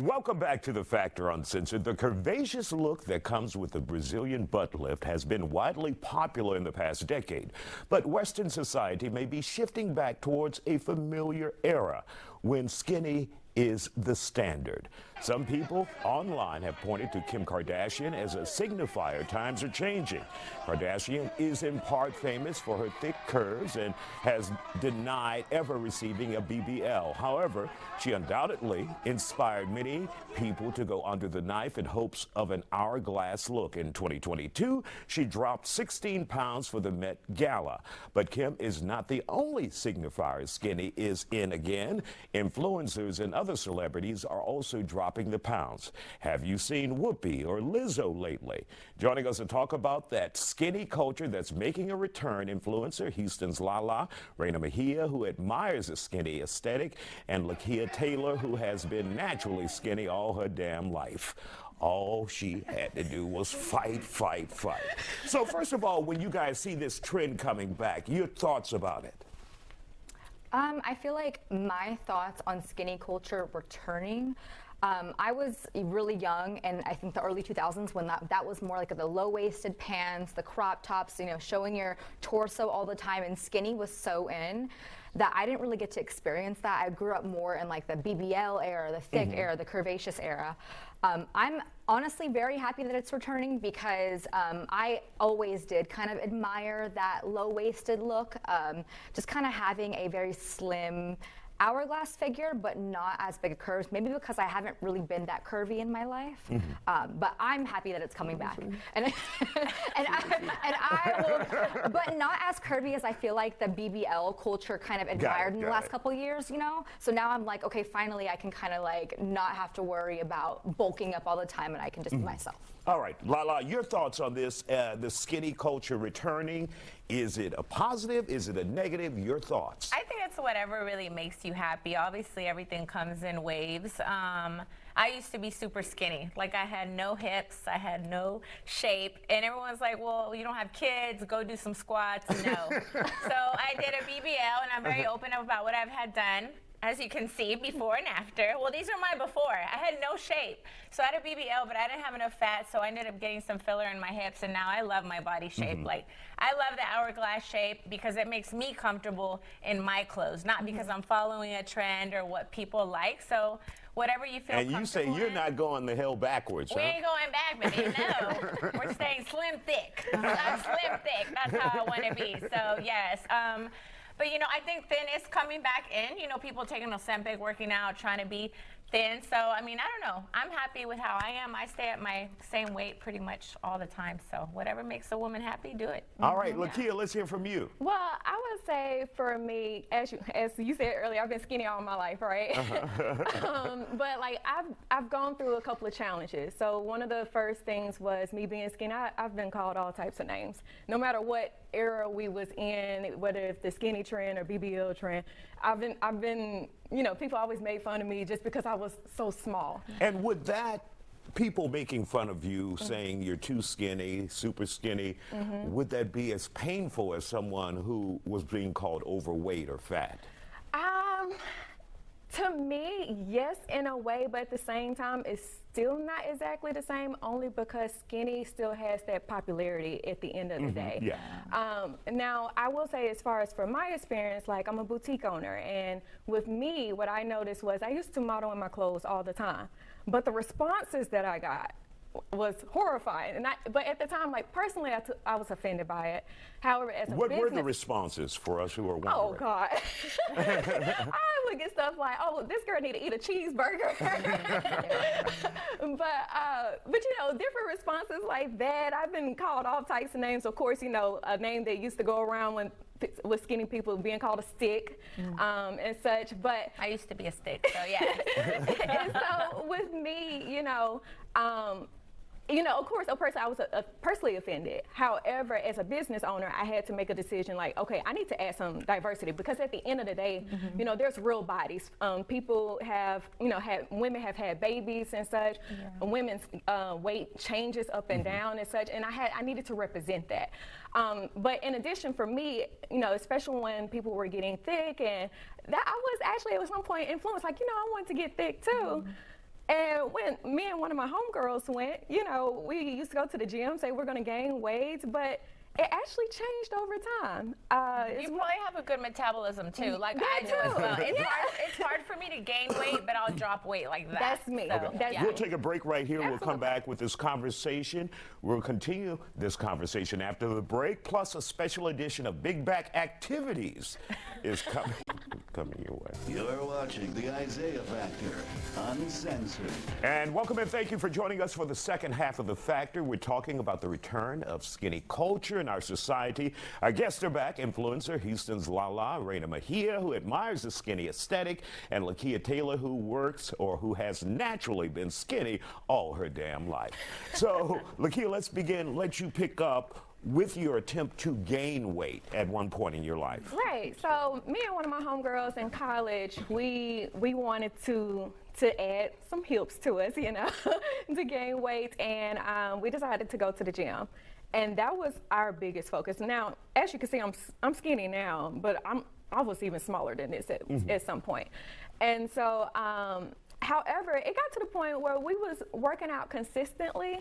Welcome back to The Factor Uncensored. The curvaceous look that comes with the Brazilian butt lift has been widely popular in the past decade, but Western society may be shifting back towards a familiar era when skinny is the standard. Some people online have pointed to Kim Kardashian as a signifier times are changing. Kardashian is in part famous for her thick curves and has denied ever receiving a BBL. However, she undoubtedly inspired many people to go under the knife in hopes of an hourglass look. In 2022, she dropped 16 pounds for the Met Gala. But Kim is not the only signifier skinny is in again. Influencers and other celebrities are also dropping the pounds. Have you seen Whoopi or Lizzo lately? Joining us to talk about that skinny culture that's making a return, influencer Houston's Lala, Raina Mejia, who admires the skinny aesthetic, and Lakia Taylor, who has been naturally skinny all her damn life. All she had to do was fight, fight, fight. So first of all, when you guys see this trend coming back, your thoughts about it? I feel like my thoughts on skinny culture returning. I was really young, and I think the early 2000s when that was more like the low-waisted pants, the crop tops, showing your torso all the time, and skinny was so in that I didn't really get to experience that. I grew up more in like the BBL era, the thick era, the curvaceous era. I'm honestly very happy that it's returning because I always did kind of admire that low-waisted look, just kind of having a very slim hourglass figure, but not as big curves, maybe because I haven't really been that curvy in my life. But I'm happy that it's coming back. And I will, but not as curvy as I feel like the BBL culture kind of admired in the last couple of years, So now I'm like, okay, finally I can kind of like not have to worry about bulking up all the time, and I can just be myself. All right, Lala, your thoughts on this, the skinny culture returning. Is it a positive? Is it a negative? Your thoughts? I think it's whatever really makes you happy. Obviously, everything comes in waves. I used to be super skinny. Like, I had no hips, I had no shape, and everyone's like, well, you don't have kids, go do some squats. No. So I did a BBL, and I'm very open about what I've had done. As you can see, before and after. Well, these are my before. I had no shape. So I had a BBL, but I didn't have enough fat, so I ended up getting some filler in my hips, and now I love my body shape. Like, I love the hourglass shape because it makes me comfortable in my clothes, not because I'm following a trend or what people like. So whatever you feel comfortable And you say you're not going the hell backwards, We ain't going back, baby, no. We're staying slim thick. I'm slim thick. That's how I want to be. So, yes. But, I think thin is coming back in. People taking Ozempic, working out, trying to be thin. So, I don't know. I'm happy with how I am. I stay at my same weight pretty much all the time. So, whatever makes a woman happy, do it. All right, Lakia, let's hear from you. Well, I would say for me, as you said earlier, I've been skinny all my life, right? But like I've gone through a couple of challenges. So one of the first things was me being skinny. I've been called all types of names. No matter what era we was in, whether it's the skinny trend or BBL trend, I've been, people always made fun of me just because I was so small. And would that people making fun of you, saying you're too skinny, super skinny, would that be as painful as someone who was being called overweight or fat? To me, yes, in a way, but at the same time, it's still not exactly the same, only because skinny still has that popularity at the end of the day. Yeah. Now, I will say, as far as from my experience, like I'm a boutique owner, and with me, what I noticed was I used to model in my clothes all the time, but the responses that I got was horrifying. But at the time, like personally, I was offended by it. However, as a What business, were the responses for us who are wondering? Oh God! I would get stuff like, "Oh, this girl need to eat a cheeseburger," but different responses like that. I've been called all types of names. Of course, a name that used to go around with skinny people being called a stick and such. But I used to be a stick, so yeah. And so with me, of course, I was personally offended. However, as a business owner, I had to make a decision like, okay, I need to add some diversity because at the end of the day, there's real bodies. People have, women have had babies and such. Yeah. Women's weight changes up and down and such, and I needed to represent that. But in addition, for me, especially when people were getting thick, and that I was actually at some point influenced, like, I wanted to get thick too. And when me and one of my homegirls went, you know, we used to go to the gym, say we're going to gain weight, but it actually changed over time. You probably have a good metabolism too, like I do as well. It's hard for me to gain weight, but I'll drop weight like that. That's me. So, That's We'll take a break right here. Absolutely. We'll come back with this conversation. We'll continue this conversation after the break, plus a special edition of Big Back Activities is coming your way. You're watching the Isaiah Factor Uncensored. And welcome and thank you for joining us for the second half of The Factor. We're talking about the return of skinny culture in our society. Our guests are back, influencer Houston's Lala, Reina Mejia, who admires the skinny aesthetic, and Lakia Taylor, who works or who has naturally been skinny all her damn life. So, Lakia, let's begin. Let you pick up with your attempt to gain weight at one point in your life. right. So me and one of my homegirls in college, we wanted to add some hips to us, you know, to gain weight, and we decided to go to the gym. And that was our biggest focus. Now, as you can see, I'm skinny now, but I was even smaller than this at some point. And so, however, it got to the point where we was working out consistently,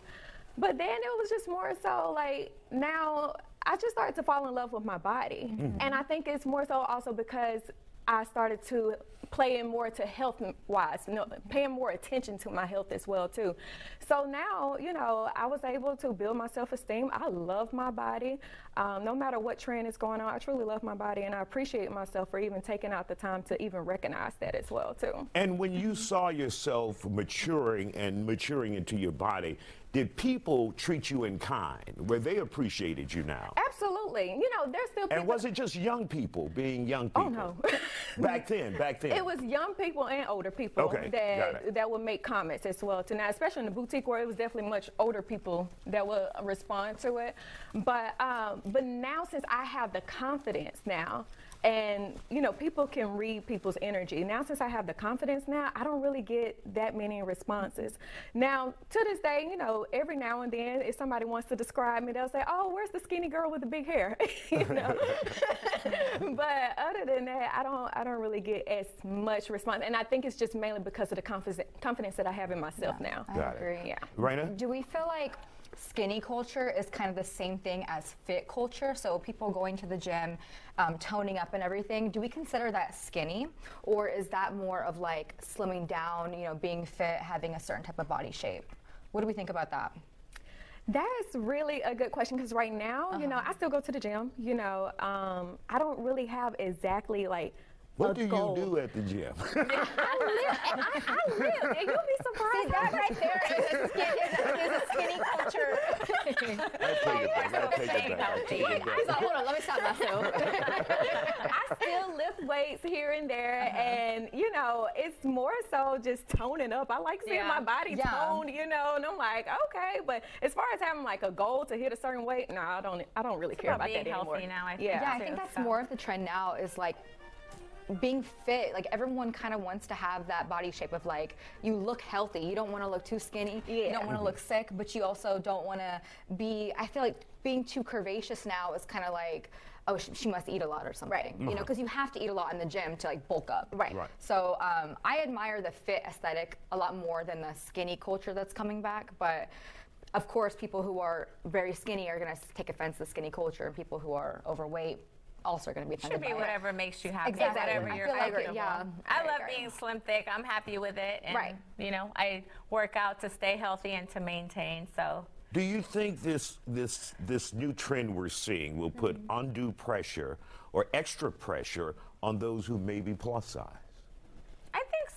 but then it was just more so like now I just started to fall in love with my body. And I think it's more so also because I started to play in more to health-wise, you know, paying more attention to my health as well too. So now, you know, I was able to build my self-esteem. I love my body. No matter what trend is going on, I truly love my body, and I appreciate myself for even taking out the time to even recognize that as well too. And when you saw yourself maturing into your body, did people treat you in kind, where they appreciated you now? Absolutely. You know, there's still people. And was it just young people being young people? Oh, no. Back then. It was young people and older people Okay, got it. that would make comments as well. Now, especially in the boutique where it was definitely much older people that would respond to it. But now, since I have the confidence now, and you know, people can read people's energy. Now, since I have the confidence now, I don't really get that many responses. Now, to this day, you know, every now and then, if somebody wants to describe me, they'll say, "Oh, where's the skinny girl with the big hair?" You know. But other than that, I don't really get as much response, and I think it's just mainly because of the confidence that I have in myself now. I agree. Yeah. Raina? Do we feel like skinny culture is kind of the same thing as fit culture? So people going to the gym, toning up and everything, do we consider that skinny? Or is that more of like slimming down, you know, being fit, having a certain type of body shape? What do we think about that? That's really a good question, because right now, you know, I still go to the gym. You know, I don't really have exactly like What a do goal. you do at the gym? I live, and you'll be surprised. See, that right there is a skinny culture. I take it back. Hold on, let me stop myself. I still lift weights here and there, and you know, it's more so just toning up. I like seeing my body toned, you know, and I'm like, okay. But as far as having like a goal to hit a certain weight, no, I don't really care about being that anymore. healthy now, I think. Yeah, I think that's more of the trend now, is like being fit. Like everyone kind of wants to have that body shape of like, you look healthy, you don't want to look too skinny, you don't want to look sick, but you also don't want to be, I feel like being too curvaceous now is kind of like, oh, she must eat a lot or something. Right. You know, because you have to eat a lot in the gym to like bulk up. Right. So I admire the fit aesthetic a lot more than the skinny culture that's coming back. But of course, people who are very skinny are going to take offense to the skinny culture, and people who are overweight also are going to be offended Should be by whatever makes you happy. Exactly. Whatever I you're feel like, comfortable. yeah, I love agree. being slim thick. I'm happy with it. And, Right. you know, I work out to stay healthy and to maintain. So. Do you think this new trend we're seeing will put undue pressure or extra pressure on those who may be plus size? I think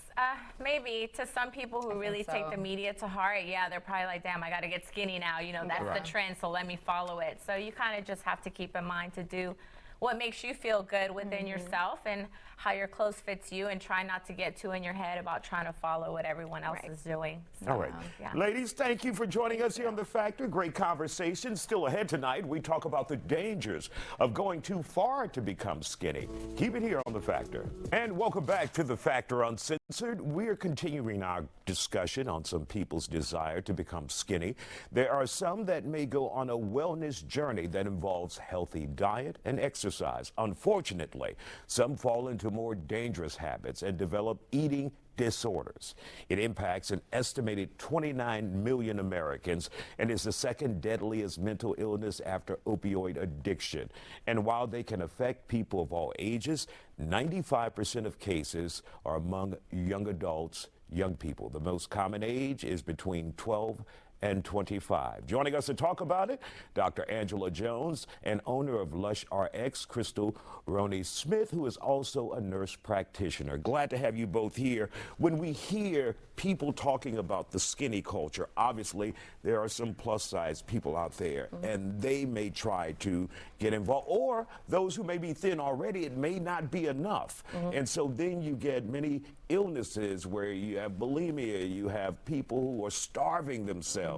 maybe to some people who really so. take the media to heart, yeah, they're probably like, damn, I got to get skinny now. You know, that's the trend, so let me follow it. So you kind of just have to keep in mind to do what makes you feel good within yourself and how your clothes fits you, and try not to get too in your head about trying to follow what everyone else is doing. So, All right. yeah. Ladies, thank you for joining us here on The Factor. Great conversation. Still ahead tonight, we talk about the dangers of going too far to become skinny. Keep it here on The Factor. And welcome back to The Factor Uncensored. We're continuing our discussion on some people's desire to become skinny. There are some that may go on a wellness journey that involves healthy diet and exercise. Unfortunately, some fall into more dangerous habits and develop eating disorders. It impacts an estimated 29 million Americans and is the second deadliest mental illness after opioid addiction. And while they can affect people of all ages, 95% of cases are among young adults, young people. The most common age is between 12 and 25. Joining us to talk about it, Dr. Angela Jones, and owner of Lush RX, Crystal Roney Smith, who is also a nurse practitioner. Glad to have you both here. When we hear people talking about the skinny culture, obviously there are some plus size people out there, and they may try to get involved, or those who may be thin already, it may not be enough. And so then you get many illnesses where you have bulimia, you have people who are starving themselves.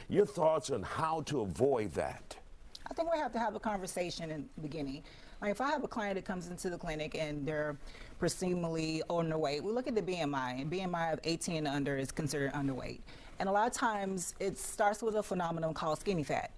Your thoughts on how to avoid that? I think we have to have a conversation in the beginning. Like if I have a client that comes into the clinic and they're presumably underweight, we look at the BMI, and BMI of 18 and under is considered underweight. And a lot of times it starts with a phenomenon called skinny fat.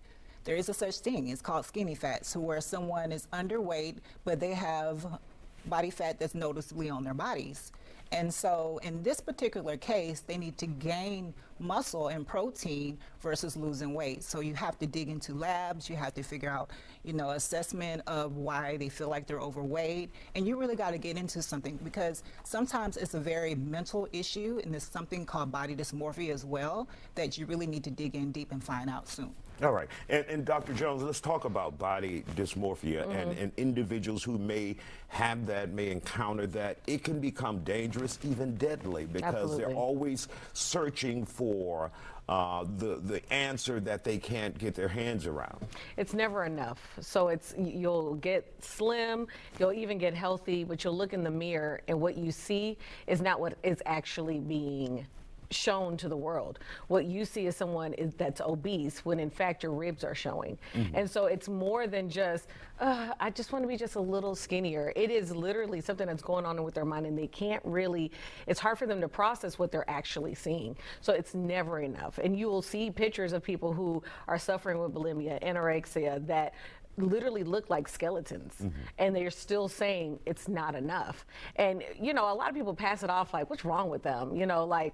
There is a such thing, it's called skinny fat, so where someone is underweight, but they have body fat that's noticeably on their bodies. And so in this particular case, they need to gain muscle and protein versus losing weight. So you have to dig into labs, you have to figure out, assessment of why they feel like they're overweight. And you really got to get into something, because sometimes it's a very mental issue, and there's something called body dysmorphia as well that you really need to dig in deep and find out soon. All right. And Dr. Jones, let's talk about body dysmorphia and individuals who may have that, may encounter that. It can become dangerous, even deadly, because they're always searching for the answer that they can't get their hands around. It's never enough. So you'll get slim, you'll even get healthy, but you'll look in the mirror and what you see is not what is actually being shown to the world. What you see is someone that's obese when in fact your ribs are showing. And so it's more than just, I just want to be just a little skinnier. It is literally something that's going on with their mind, and they can't really, it's hard for them to process what they're actually seeing. So it's never enough. And you will see pictures of people who are suffering with bulimia, anorexia, that literally look like skeletons, and they're still saying it's not enough. And a lot of people pass it off like, what's wrong with them? Like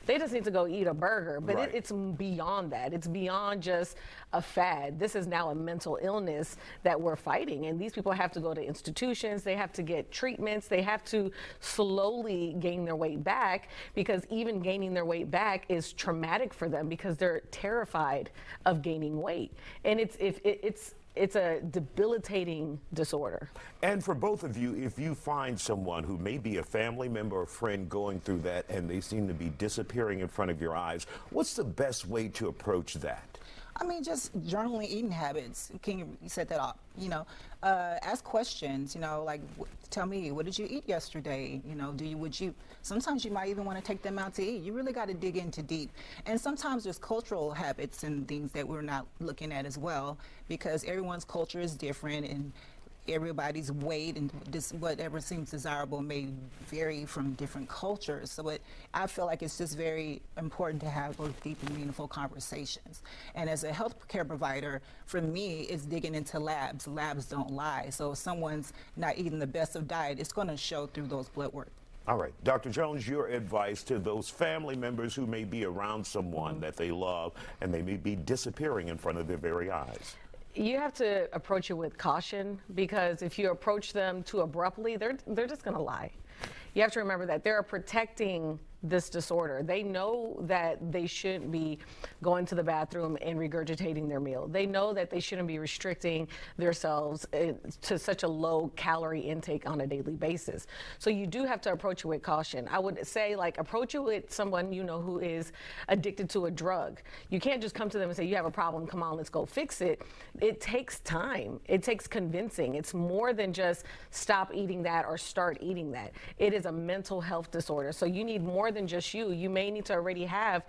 they just need to go eat a burger, but it's beyond that. It's beyond just a fad. This is now a mental illness that we're fighting, and these people have to go to institutions, they have to get treatments, they have to slowly gain their weight back, because even gaining their weight back is traumatic for them because they're terrified of gaining weight. And it's a debilitating disorder. And for both of you, if you find someone who may be a family member or friend going through that and they seem to be disappearing in front of your eyes, what's the best way to approach that? I mean, just journaling eating habits. Can you set that up? Ask questions. Like, tell me, what did you eat yesterday? Sometimes you might even want to take them out to eat. You really got to dig into deep. And sometimes there's cultural habits and things that we're not looking at as well, because everyone's culture is different, and everybody's weight and whatever seems desirable may vary from different cultures. So I feel like it's just very important to have those deep and meaningful conversations. And as a healthcare provider, for me, it's digging into labs. Labs don't lie. So if someone's not eating the best of diet, it's going to show through those blood work. All right. Dr. Jones, your advice to those family members who may be around someone that they love and they may be disappearing in front of their very eyes. You have to approach it with caution, because if you approach them too abruptly, they're just going to lie. You have to remember that they're protecting this disorder. They know that they shouldn't be going to the bathroom and regurgitating their meal. They know that they shouldn't be restricting themselves to such a low calorie intake on a daily basis. So you do have to approach it with caution. I would say, approach it with someone who is addicted to a drug. You can't just come to them and say, you have a problem, come on, let's go fix it. It takes time. It takes convincing. It's more than just stop eating that or start eating that. It is a mental health disorder. So you need more than just you. You may need to already have,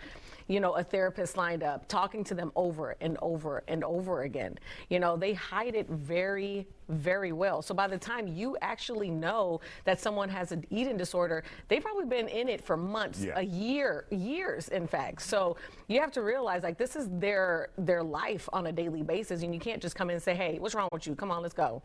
a therapist lined up, talking to them over and over and over again. They hide it very, very well. So by the time you actually know that someone has an eating disorder, they've probably been in it for months, a year, years, in fact. So you have to realize, this is their life on a daily basis, and you can't just come in and say, hey, what's wrong with you? Come on, let's go.